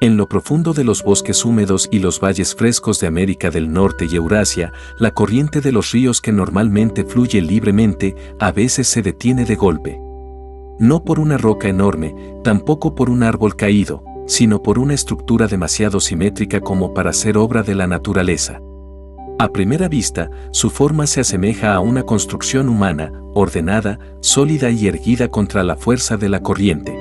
En lo profundo de los bosques húmedos y los valles frescos de América del Norte y Eurasia, la corriente de los ríos que normalmente fluye libremente, a veces se detiene de golpe. No por una roca enorme, tampoco por un árbol caído, sino por una estructura demasiado simétrica como para ser obra de la naturaleza. A primera vista, su forma se asemeja a una construcción humana, ordenada, sólida y erguida contra la fuerza de la corriente.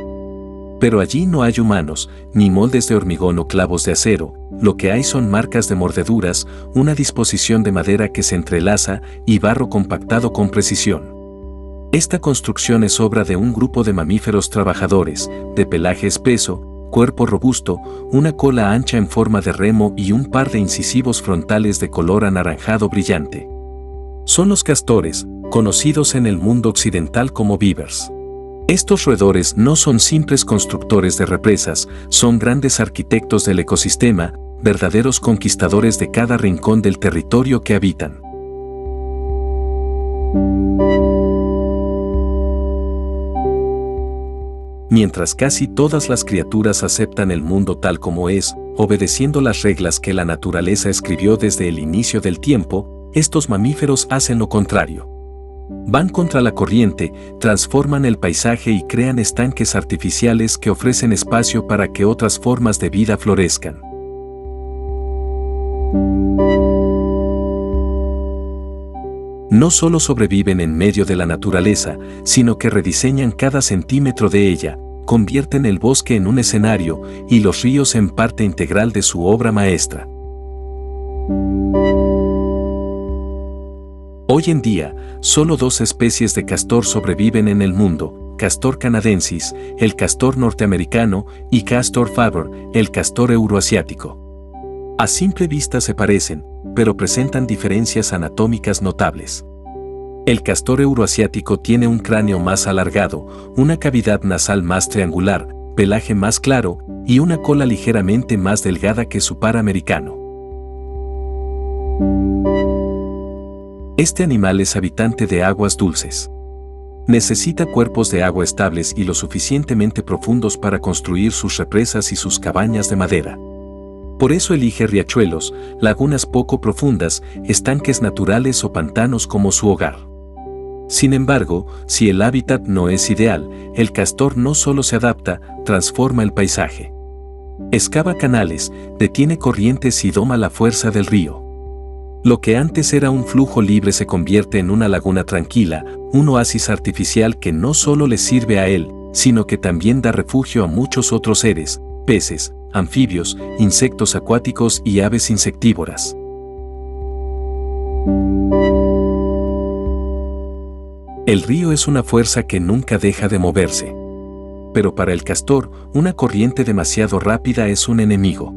Pero allí no hay humanos, ni moldes de hormigón o clavos de acero, lo que hay son marcas de mordeduras, una disposición de madera que se entrelaza y barro compactado con precisión. Esta construcción es obra de un grupo de mamíferos trabajadores, de pelaje espeso, cuerpo robusto, una cola ancha en forma de remo y un par de incisivos frontales de color anaranjado brillante. Son los castores, conocidos en el mundo occidental como beavers. Estos roedores no son simples constructores de represas, son grandes arquitectos del ecosistema, verdaderos conquistadores de cada rincón del territorio que habitan. Mientras casi todas las criaturas aceptan el mundo tal como es, obedeciendo las reglas que la naturaleza escribió desde el inicio del tiempo, estos mamíferos hacen lo contrario. Van contra la corriente, transforman el paisaje y crean estanques artificiales que ofrecen espacio para que otras formas de vida florezcan. No solo sobreviven en medio de la naturaleza, sino que rediseñan cada centímetro de ella, convierten el bosque en un escenario y los ríos en parte integral de su obra maestra. Hoy en día, solo 2 especies de castor sobreviven en el mundo: Castor canadensis, el castor norteamericano, y Castor favor, el castor euroasiático. A simple vista se parecen, pero presentan diferencias anatómicas notables. El castor euroasiático tiene un cráneo más alargado, una cavidad nasal más triangular, pelaje más claro y una cola ligeramente más delgada que su par americano. Este animal es habitante de aguas dulces. Necesita cuerpos de agua estables y lo suficientemente profundos para construir sus represas y sus cabañas de madera. Por eso elige riachuelos, lagunas poco profundas, estanques naturales o pantanos como su hogar. Sin embargo, si el hábitat no es ideal, el castor no solo se adapta, transforma el paisaje. Excava canales, detiene corrientes y doma la fuerza del río. Lo que antes era un flujo libre se convierte en una laguna tranquila, un oasis artificial que no solo le sirve a él, sino que también da refugio a muchos otros seres, peces, anfibios, insectos acuáticos y aves insectívoras. El río es una fuerza que nunca deja de moverse. Pero para el castor, una corriente demasiado rápida es un enemigo.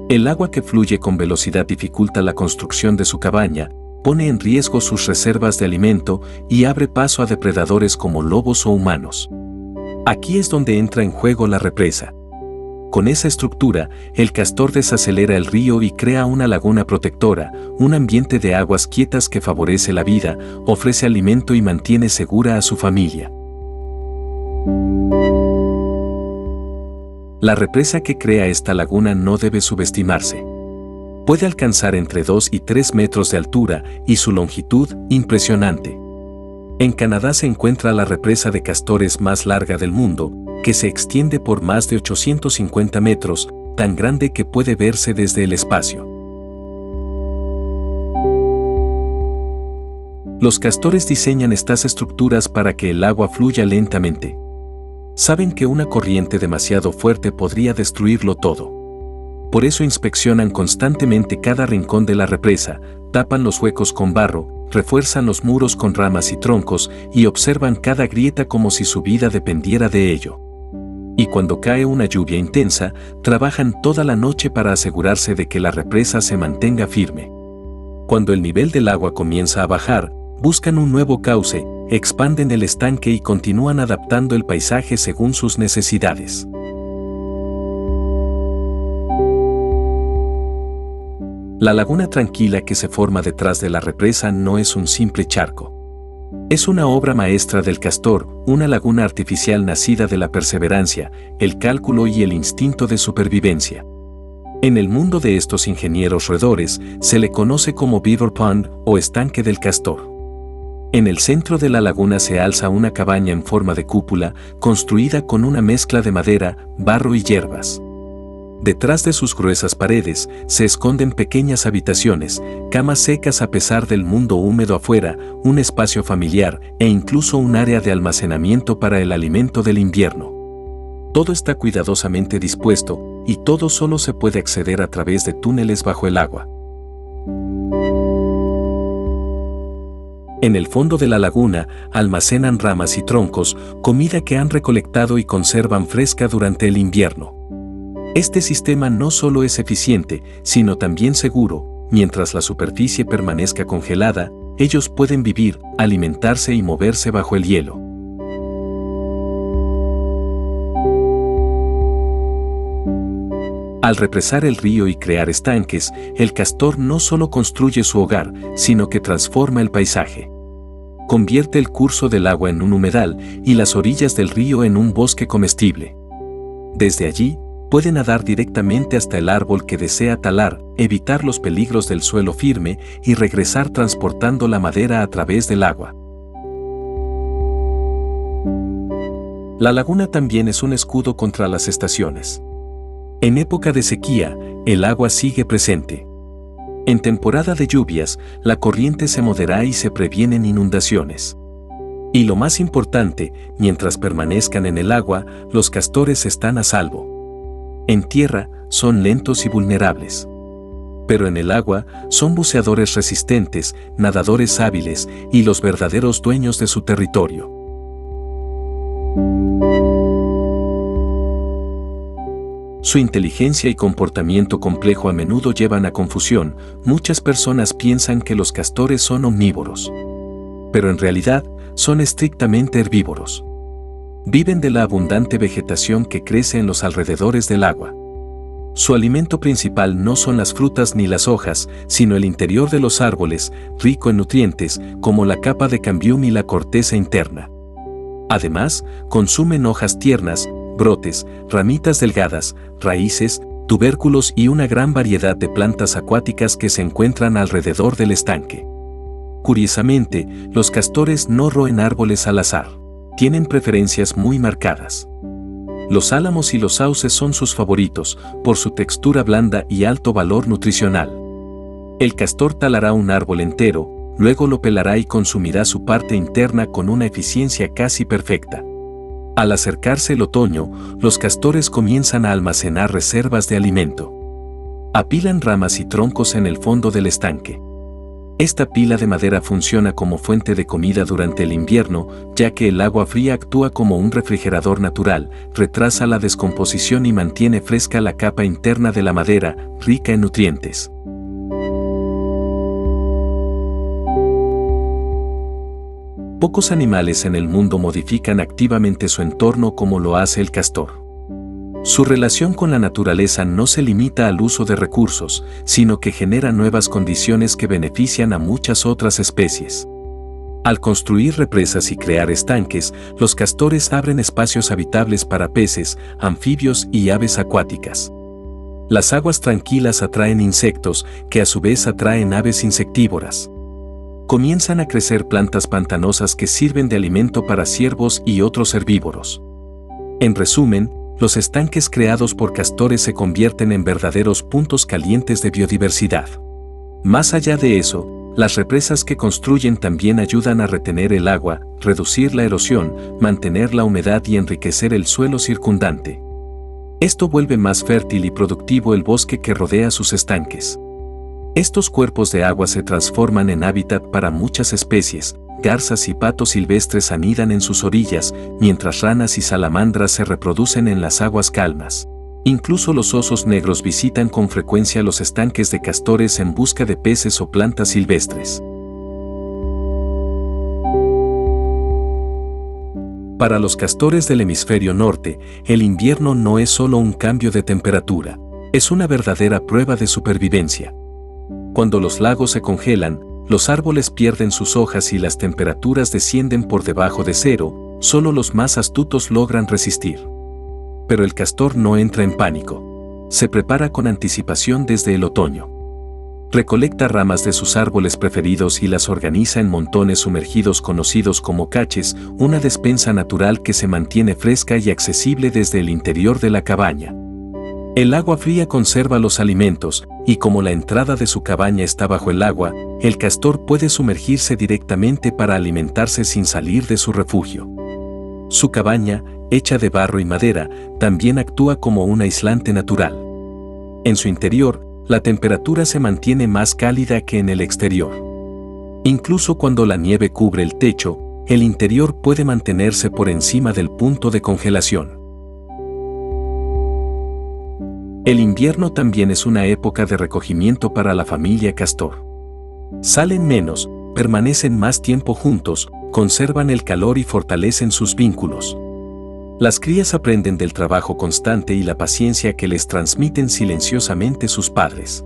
El agua que fluye con velocidad dificulta la construcción de su cabaña, pone en riesgo sus reservas de alimento y abre paso a depredadores como lobos o humanos. Aquí es donde entra en juego la represa. Con esa estructura, el castor desacelera el río y crea una laguna protectora, un ambiente de aguas quietas que favorece la vida, ofrece alimento y mantiene segura a su familia. La represa que crea esta laguna no debe subestimarse. Puede alcanzar entre 2 y 3 metros de altura y su longitud, impresionante. En Canadá se encuentra la represa de castores más larga del mundo, que se extiende por más de 850 metros, tan grande que puede verse desde el espacio. Los castores diseñan estas estructuras para que el agua fluya lentamente. Saben que una corriente demasiado fuerte podría destruirlo todo. Por eso inspeccionan constantemente cada rincón de la represa, tapan los huecos con barro, refuerzan los muros con ramas y troncos y observan cada grieta como si su vida dependiera de ello. Y cuando cae una lluvia intensa, trabajan toda la noche para asegurarse de que la represa se mantenga firme. Cuando el nivel del agua comienza a bajar, buscan un nuevo cauce, expanden el estanque y continúan adaptando el paisaje según sus necesidades. La laguna tranquila que se forma detrás de la represa no es un simple charco. Es una obra maestra del castor, una laguna artificial nacida de la perseverancia, el cálculo y el instinto de supervivencia. En el mundo de estos ingenieros roedores, se le conoce como Beaver Pond o estanque del castor. En el centro de la laguna se alza una cabaña en forma de cúpula, construida con una mezcla de madera, barro y hierbas. Detrás de sus gruesas paredes se esconden pequeñas habitaciones, camas secas a pesar del mundo húmedo afuera, un espacio familiar e incluso un área de almacenamiento para el alimento del invierno. Todo está cuidadosamente dispuesto, y todo solo se puede acceder a través de túneles bajo el agua. En el fondo de la laguna almacenan ramas y troncos, comida que han recolectado y conservan fresca durante el invierno. Este sistema no solo es eficiente, sino también seguro. Mientras la superficie permanezca congelada, ellos pueden vivir, alimentarse y moverse bajo el hielo. Al represar el río y crear estanques, el castor no solo construye su hogar, sino que transforma el paisaje. Convierte el curso del agua en un humedal y las orillas del río en un bosque comestible. Desde allí, puede nadar directamente hasta el árbol que desea talar, evitar los peligros del suelo firme y regresar transportando la madera a través del agua. La laguna también es un escudo contra las estaciones. En época de sequía, el agua sigue presente. En temporada de lluvias, la corriente se modera y se previenen inundaciones. Y lo más importante, mientras permanezcan en el agua, los castores están a salvo. En tierra, son lentos y vulnerables. Pero en el agua, son buceadores resistentes, nadadores hábiles y los verdaderos dueños de su territorio. Su inteligencia y comportamiento complejo a menudo llevan a confusión. Muchas personas piensan que los castores son omnívoros. Pero en realidad, son estrictamente herbívoros. Viven de la abundante vegetación que crece en los alrededores del agua. Su alimento principal no son las frutas ni las hojas, sino el interior de los árboles, rico en nutrientes, como la capa de cambium y la corteza interna. Además, consumen hojas tiernas, brotes, ramitas delgadas, raíces, tubérculos y una gran variedad de plantas acuáticas que se encuentran alrededor del estanque. Curiosamente, los castores no roen árboles al azar. Tienen preferencias muy marcadas. Los álamos y los sauces son sus favoritos, por su textura blanda y alto valor nutricional. El castor talará un árbol entero, luego lo pelará y consumirá su parte interna con una eficiencia casi perfecta. Al acercarse el otoño, los castores comienzan a almacenar reservas de alimento. Apilan ramas y troncos en el fondo del estanque. Esta pila de madera funciona como fuente de comida durante el invierno, ya que el agua fría actúa como un refrigerador natural, retrasa la descomposición y mantiene fresca la capa interna de la madera, rica en nutrientes. Pocos animales en el mundo modifican activamente su entorno como lo hace el castor. Su relación con la naturaleza no se limita al uso de recursos, sino que genera nuevas condiciones que benefician a muchas otras especies. Al construir represas y crear estanques, los castores abren espacios habitables para peces, anfibios y aves acuáticas. Las aguas tranquilas atraen insectos, que a su vez atraen aves insectívoras. Comienzan a crecer plantas pantanosas que sirven de alimento para ciervos y otros herbívoros. En resumen, los estanques creados por castores se convierten en verdaderos puntos calientes de biodiversidad. Más allá de eso, las represas que construyen también ayudan a retener el agua, reducir la erosión, mantener la humedad y enriquecer el suelo circundante. Esto vuelve más fértil y productivo el bosque que rodea sus estanques. Estos cuerpos de agua se transforman en hábitat para muchas especies. Garzas y patos silvestres anidan en sus orillas, mientras ranas y salamandras se reproducen en las aguas calmas. Incluso los osos negros visitan con frecuencia los estanques de castores en busca de peces o plantas silvestres. Para los castores del hemisferio norte, el invierno no es solo un cambio de temperatura, es una verdadera prueba de supervivencia. Cuando los lagos se congelan, los árboles pierden sus hojas y las temperaturas descienden por debajo de cero, solo los más astutos logran resistir. Pero el castor no entra en pánico. Se prepara con anticipación desde el otoño. Recolecta ramas de sus árboles preferidos y las organiza en montones sumergidos conocidos como caches, una despensa natural que se mantiene fresca y accesible desde el interior de la cabaña. El agua fría conserva los alimentos, y como la entrada de su cabaña está bajo el agua, el castor puede sumergirse directamente para alimentarse sin salir de su refugio. Su cabaña, hecha de barro y madera, también actúa como un aislante natural. En su interior, la temperatura se mantiene más cálida que en el exterior. Incluso cuando la nieve cubre el techo, el interior puede mantenerse por encima del punto de congelación. El invierno también es una época de recogimiento para la familia castor. Salen menos, permanecen más tiempo juntos, conservan el calor y fortalecen sus vínculos. Las crías aprenden del trabajo constante y la paciencia que les transmiten silenciosamente sus padres.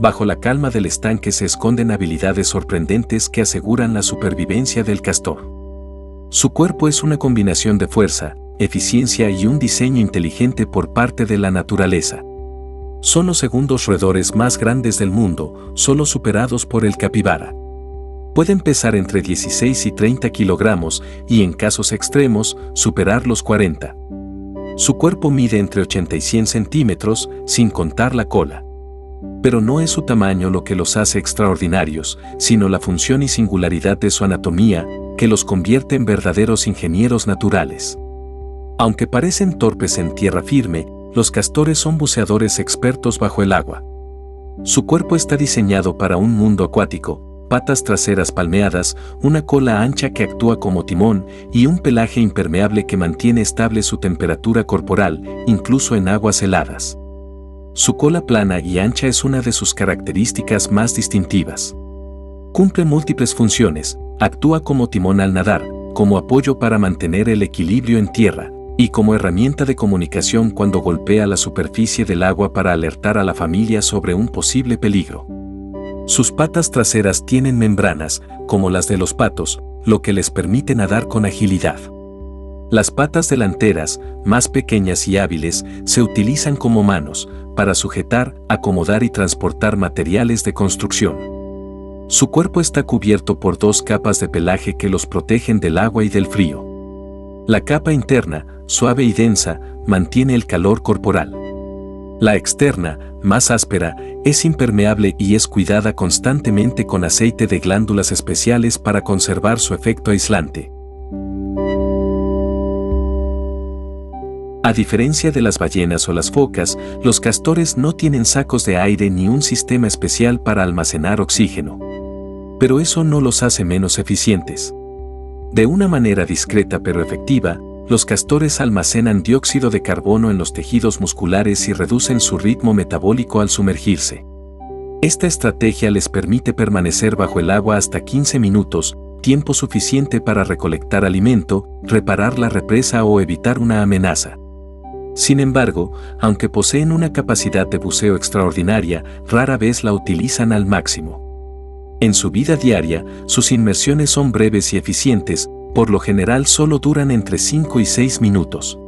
Bajo la calma del estanque se esconden habilidades sorprendentes que aseguran la supervivencia del castor. Su cuerpo es una combinación de fuerza, eficiencia y un diseño inteligente por parte de la naturaleza. Son los segundos roedores más grandes del mundo, solo superados por el capibara. Pueden pesar entre 16 y 30 kilogramos y en casos extremos, superar los 40. Su cuerpo mide entre 80 y 100 centímetros, sin contar la cola. Pero no es su tamaño lo que los hace extraordinarios, sino la función y singularidad de su anatomía, que los convierte en verdaderos ingenieros naturales. Aunque parecen torpes en tierra firme, los castores son buceadores expertos bajo el agua. Su cuerpo está diseñado para un mundo acuático, patas traseras palmeadas, una cola ancha que actúa como timón y un pelaje impermeable que mantiene estable su temperatura corporal, incluso en aguas heladas. Su cola plana y ancha es una de sus características más distintivas. Cumple múltiples funciones, actúa como timón al nadar, como apoyo para mantener el equilibrio en tierra, y como herramienta de comunicación cuando golpea la superficie del agua para alertar a la familia sobre un posible peligro. Sus patas traseras tienen membranas, como las de los patos, lo que les permite nadar con agilidad. Las patas delanteras, más pequeñas y hábiles, se utilizan como manos, para sujetar, acomodar y transportar materiales de construcción. Su cuerpo está cubierto por 2 capas de pelaje que los protegen del agua y del frío. La capa interna, suave y densa, mantiene el calor corporal. La externa, más áspera, es impermeable y es cuidada constantemente con aceite de glándulas especiales para conservar su efecto aislante. A diferencia de las ballenas o las focas, los castores no tienen sacos de aire ni un sistema especial para almacenar oxígeno. Pero eso no los hace menos eficientes. De una manera discreta pero efectiva, los castores almacenan dióxido de carbono en los tejidos musculares y reducen su ritmo metabólico al sumergirse. Esta estrategia les permite permanecer bajo el agua hasta 15 minutos, tiempo suficiente para recolectar alimento, reparar la represa o evitar una amenaza. Sin embargo, aunque poseen una capacidad de buceo extraordinaria, rara vez la utilizan al máximo. En su vida diaria, sus inmersiones son breves y eficientes, por lo general solo duran entre 5 y 6 minutos.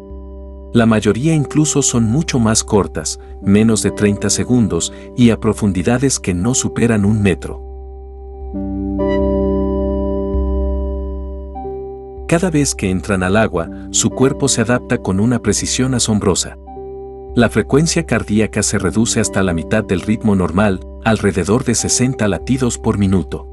La mayoría incluso son mucho más cortas, menos de 30 segundos, y a profundidades que no superan 1 metro. Cada vez que entran al agua, su cuerpo se adapta con una precisión asombrosa. La frecuencia cardíaca se reduce hasta la mitad del ritmo normal, alrededor de 60 latidos por minuto.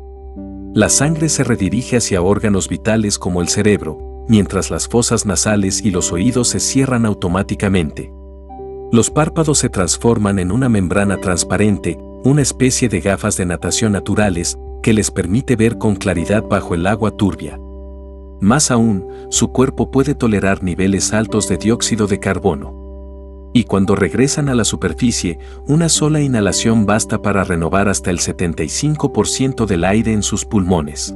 La sangre se redirige hacia órganos vitales como el cerebro, mientras las fosas nasales y los oídos se cierran automáticamente. Los párpados se transforman en una membrana transparente, una especie de gafas de natación naturales, que les permite ver con claridad bajo el agua turbia. Más aún, su cuerpo puede tolerar niveles altos de dióxido de carbono. Y cuando regresan a la superficie, una sola inhalación basta para renovar hasta el 75% del aire en sus pulmones.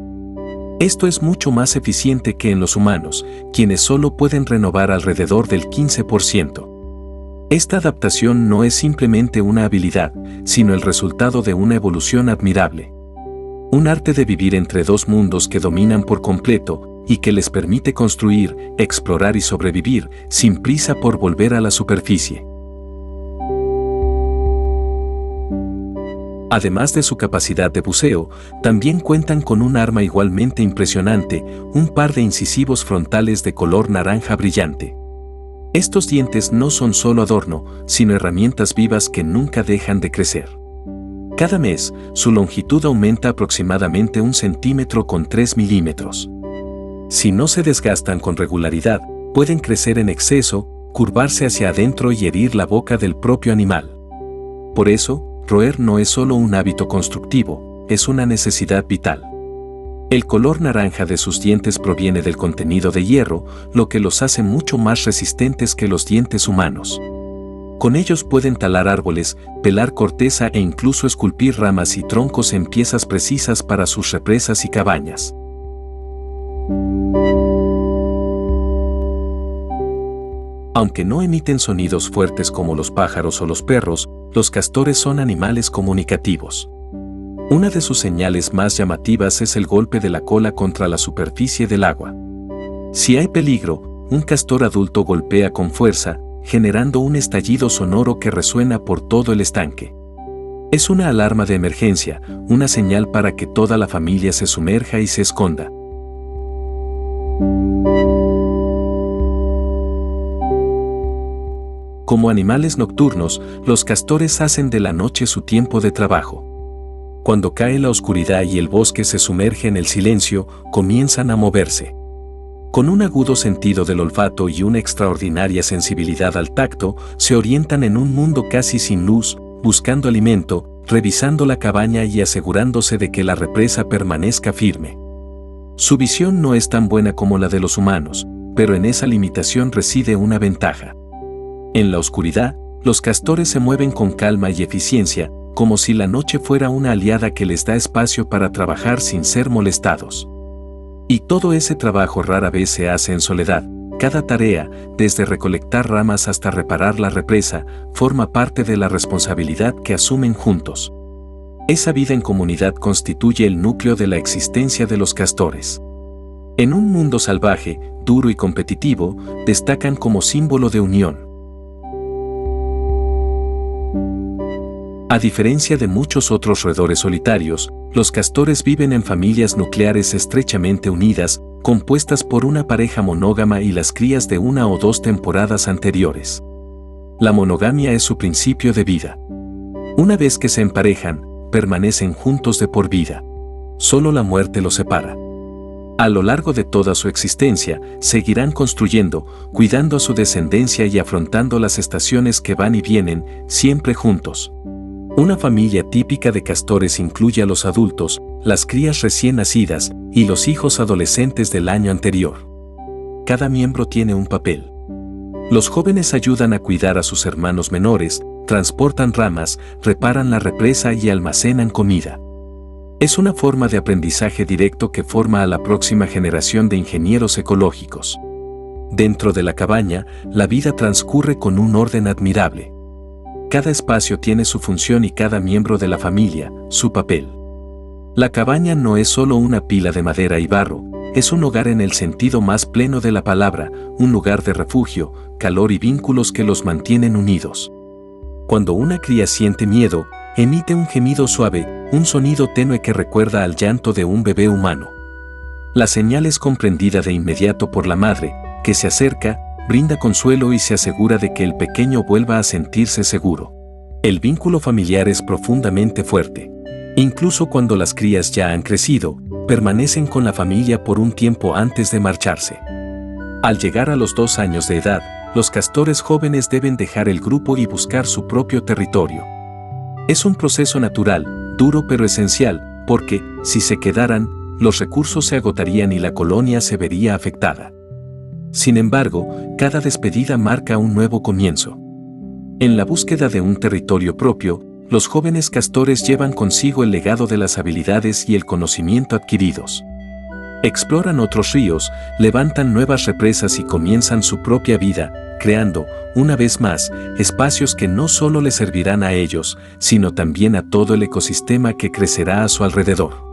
Esto es mucho más eficiente que en los humanos, quienes solo pueden renovar alrededor del 15%. Esta adaptación no es simplemente una habilidad, sino el resultado de una evolución admirable. Un arte de vivir entre dos mundos que dominan por completo y que les permite construir, explorar y sobrevivir sin prisa por volver a la superficie. Además de su capacidad de buceo, también cuentan con un arma igualmente impresionante, un par de incisivos frontales de color naranja brillante. Estos dientes no son solo adorno, sino herramientas vivas que nunca dejan de crecer. Cada mes, su longitud aumenta aproximadamente 1 centímetro con 3 milímetros. Si no se desgastan con regularidad, pueden crecer en exceso, curvarse hacia adentro y herir la boca del propio animal. Por eso, roer no es solo un hábito constructivo, es una necesidad vital. El color naranja de sus dientes proviene del contenido de hierro, lo que los hace mucho más resistentes que los dientes humanos. Con ellos pueden talar árboles, pelar corteza e incluso esculpir ramas y troncos en piezas precisas para sus represas y cabañas. Aunque no emiten sonidos fuertes como los pájaros o los perros, los castores son animales comunicativos. Una de sus señales más llamativas es el golpe de la cola contra la superficie del agua. Si hay peligro, un castor adulto golpea con fuerza, generando un estallido sonoro que resuena por todo el estanque. Es una alarma de emergencia, una señal para que toda la familia se sumerja y se esconda. Como animales nocturnos, los castores hacen de la noche su tiempo de trabajo. Cuando cae la oscuridad y el bosque se sumerge en el silencio, comienzan a moverse. Con un agudo sentido del olfato y una extraordinaria sensibilidad al tacto, se orientan en un mundo casi sin luz, buscando alimento, revisando la cabaña y asegurándose de que la represa permanezca firme. Su visión no es tan buena como la de los humanos, pero en esa limitación reside una ventaja. En la oscuridad, los castores se mueven con calma y eficiencia, como si la noche fuera una aliada que les da espacio para trabajar sin ser molestados. Y todo ese trabajo rara vez se hace en soledad. Cada tarea, desde recolectar ramas hasta reparar la represa, forma parte de la responsabilidad que asumen juntos. Esa vida en comunidad constituye el núcleo de la existencia de los castores. En un mundo salvaje, duro y competitivo, destacan como símbolo de unión. A diferencia de muchos otros roedores solitarios, los castores viven en familias nucleares estrechamente unidas, compuestas por una pareja monógama y las crías de 1 o 2 temporadas anteriores. La monogamia es su principio de vida. Una vez que se emparejan, permanecen juntos de por vida. Solo la muerte los separa. A lo largo de toda su existencia, seguirán construyendo, cuidando a su descendencia y afrontando las estaciones que van y vienen, siempre juntos. Una familia típica de castores incluye a los adultos, las crías recién nacidas y los hijos adolescentes del año anterior. Cada miembro tiene un papel. Los jóvenes ayudan a cuidar a sus hermanos menores, transportan ramas, reparan la represa y almacenan comida. Es una forma de aprendizaje directo que forma a la próxima generación de ingenieros ecológicos. Dentro de la cabaña, la vida transcurre con un orden admirable. Cada espacio tiene su función y cada miembro de la familia, su papel. La cabaña no es solo una pila de madera y barro, es un hogar en el sentido más pleno de la palabra, un lugar de refugio, calor y vínculos que los mantienen unidos. Cuando una cría siente miedo, emite un gemido suave, un sonido tenue que recuerda al llanto de un bebé humano. La señal es comprendida de inmediato por la madre, que se acerca, brinda consuelo y se asegura de que el pequeño vuelva a sentirse seguro. El vínculo familiar es profundamente fuerte. Incluso cuando las crías ya han crecido, permanecen con la familia por un tiempo antes de marcharse. Al llegar a los 2 años de edad, los castores jóvenes deben dejar el grupo y buscar su propio territorio. Es un proceso natural, duro pero esencial, porque, si se quedaran, los recursos se agotarían y la colonia se vería afectada. Sin embargo, cada despedida marca un nuevo comienzo. En la búsqueda de un territorio propio, los jóvenes castores llevan consigo el legado de las habilidades y el conocimiento adquiridos. Exploran otros ríos, levantan nuevas represas y comienzan su propia vida, creando, una vez más, espacios que no solo les servirán a ellos, sino también a todo el ecosistema que crecerá a su alrededor.